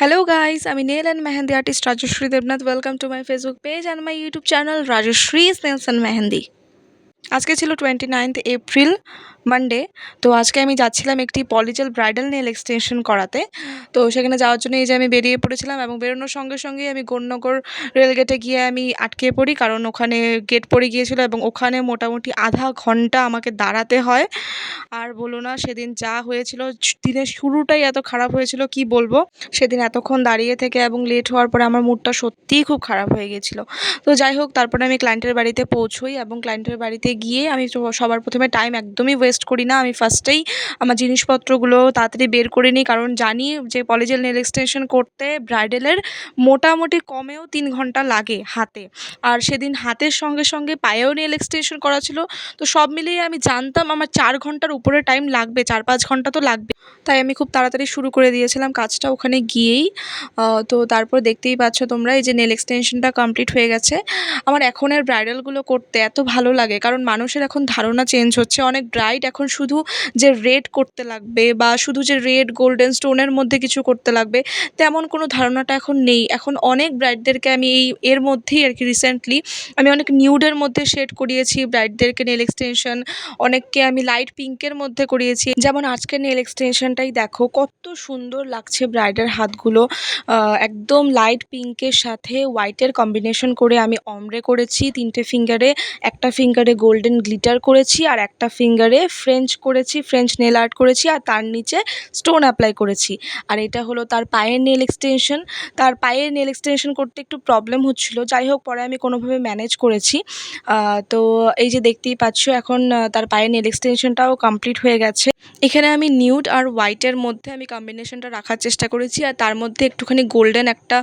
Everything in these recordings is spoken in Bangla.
Hello guys, I'm nail and mehendi artist Rajashri Devnath. Welcome to my Facebook page and my YouTube channel Rajashri's Nails and Mehendi. আজকে ছিল 29th এপ্রিল মানডে। তো আজকে আমি যাচ্ছিলাম একটি পলিজেল ব্রাইডাল নেল এক্সটেনশন করাতে। তো সেখানে যাওয়ার জন্য এই যে আমি বেরিয়ে পড়েছিলাম এবং বেরোনোর সঙ্গে সঙ্গেই আমি গৌরনগর রেলগেটে গিয়ে আমি আটকে পড়ি, কারণ ওখানে গেট পড়ে গিয়েছিল এবং ওখানে মোটামুটি আধা ঘন্টা আমাকে দাঁড়াতে হয়। আর বলো না, সেদিন যা হয়েছিল, দিনের শুরুটাই এত খারাপ হয়েছিল কি বলবো। সেদিন এতক্ষণ দাঁড়িয়ে থেকে এবং লেট হওয়ার পরে আমার মুডটা সত্যিই খুব খারাপ হয়ে গেছিলো। তো যাই হোক, তারপরে আমি ক্লায়েন্টের বাড়িতে পৌঁছোই এবং ক্লায়েন্টের বাড়িতে গিয়ে আমি সবার প্রথমে টাইম একদমই ওয়েস্ট করি না। আমি ফার্স্টেই আমার জিনিসপত্রগুলো তাড়াতাড়ি বের করে নিই, কারণ জানি যে পলিজেল নেল এক্সটেনশন করতে ব্রাইডালের মোটামুটি কমেও 3 ঘন্টা লাগে হাতে। আর সেদিন হাতের সঙ্গে সঙ্গে পায়েও নেল এক্সটেনশন করা ছিল। তো সব মিলিয়ে আমি জানতাম আমার 4 ঘন্টার উপরে টাইম লাগবে, 4-5 ঘন্টা তো লাগবে। তাই আমি খুব তাড়াতাড়ি শুরু করে দিয়েছিলাম কাজটা ওখানে গিয়েই। তো তারপর দেখতেই পাচ্ছ তোমরা, এই যে নেল এক্সটেনশনটা কমপ্লিট হয়ে গেছে। আমার এখনের ব্রাইডালগুলো করতে এত ভালো লাগে, কারণ মানুষের এখন ধারণা চেঞ্জ হচ্ছে। অনেক ব্রাইড এখন শুধু যে রেড করতে লাগবে বা শুধু যে রেড গোল্ডেন স্টোনের মধ্যে কিছু করতে লাগবে, তেমন কোনো ধারণাটা এখন নেই। এখন অনেক ব্রাইডদেরকে আমি এর মধ্যেই আর কি রিসেন্টলি আমি অনেক নিউডের মধ্যে শেড করিয়েছি ব্রাইডদেরকে নেল এক্সটেনশন। অনেককে আমি লাইট পিঙ্কের মধ্যে করিয়েছি। যেমন আজকের নেল এক্সটেনশনটাই দেখো কত সুন্দর লাগছে ব্রাইডের হাতগুলো। একদম লাইট পিঙ্কের সাথে হোয়াইটের কম্বিনেশন করে আমি অমব্রে করেছি 3টে ফিঙ্গারে। একটা ফিঙ্গারে গোল্ডেন গ্লিটার করেছি আর একটা ফিঙ্গারে ফ্রেঞ্চ করেছি, ফ্রেঞ্চ নেল আর্ট করেছি, আর তার নিচে স্টোন অ্যাপ্লাই করেছি। আর এটা হলো তার পায়ের নেল এক্সটেনশন। তার পায়ের নেল এক্সটেনশন করতে একটু প্রবলেম হচ্ছিল, যাই হোক পরে আমি কোনোভাবে ম্যানেজ করেছি। তো এই যে দেখতেই পাচ্ছ এখন তার পায়ের নেল এক্সটেনশনটাও কমপ্লিট হয়ে গেছে। এখানে আমি নিউড আর হোয়াইটের মধ্যে আমি কম্বিনেশনটা রাখার চেষ্টা করেছি, আর তার মধ্যে একটুখানি গোল্ডেন একটা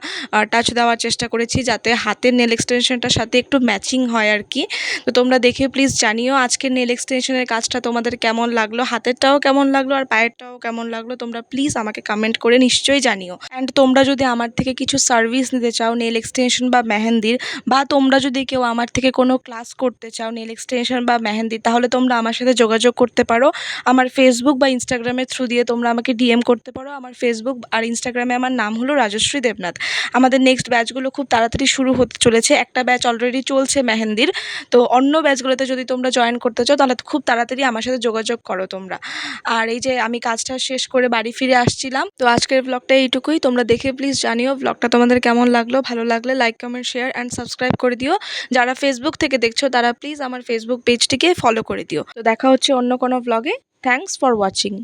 টাচ দেওয়ার চেষ্টা করেছি, যাতে হাতের নেল এক্সটেনশনটার সাথে একটু ম্যাচিং হয় আর কি। তো তোমরা দেখে প্লিজ জানিও আজকের নেল এক্সটেনশনের কাজটা তোমাদের কেমন লাগলো, হাতেরটাও কেমন লাগলো আর পায়েরটাও কেমন লাগলো। তোমরা প্লিজ আমাকে কমেন্ট করে নিশ্চয়ই জানিও। অ্যান্ড তোমরা যদি আমার থেকে কিছু সার্ভিস নিতে চাও নেল এক্সটেনশন বা মেহেন্দির, বা তোমরা যদি কেউ আমার থেকে কোনো ক্লাস করতে চাও নেল এক্সটেনশন বা মেহেন্দির, তাহলে তোমরা আমার সাথে যোগাযোগ করতে পারো। আমার ফেসবুক বা ইনস্টাগ্রামের থ্রু দিয়ে তোমরা আমাকে ডিএম করতে পারো। আমার ফেসবুক আর ইনস্টাগ্রামে আমার নাম হলো রাজশ্রী দেবনাথ। আমাদের নেক্সট ব্যাচগুলো খুব তাড়াতাড়ি শুরু হতে চলেছে। একটা ব্যাচ অলরেডি চলছে মেহেন্দির। তো অন্য ব্যাচগুলোতে যদি তোমরা জয়েন করতে চাও তাহলে খুব তাড়াতাড়ি আমার সাথে যোগাযোগ করো তোমরা। আর এই যে আমি কাজটা শেষ করে বাড়ি ফিরে আসছিলাম। তো আজকের ব্লগটা এইটুকুই। তোমরা দেখে প্লিজ জানিও ব্লগটা তোমাদের কেমন লাগলো। ভালো লাগলে like, comment, share and subscribe করে দিও। যারা ফেসবুক থেকে দেখছো তারা প্লিজ আমার ফেসবুক পেজটিকে ফলো করে দিও। তো দেখা হচ্ছে অন্য কোনো ব্লগে। Thanks for watching.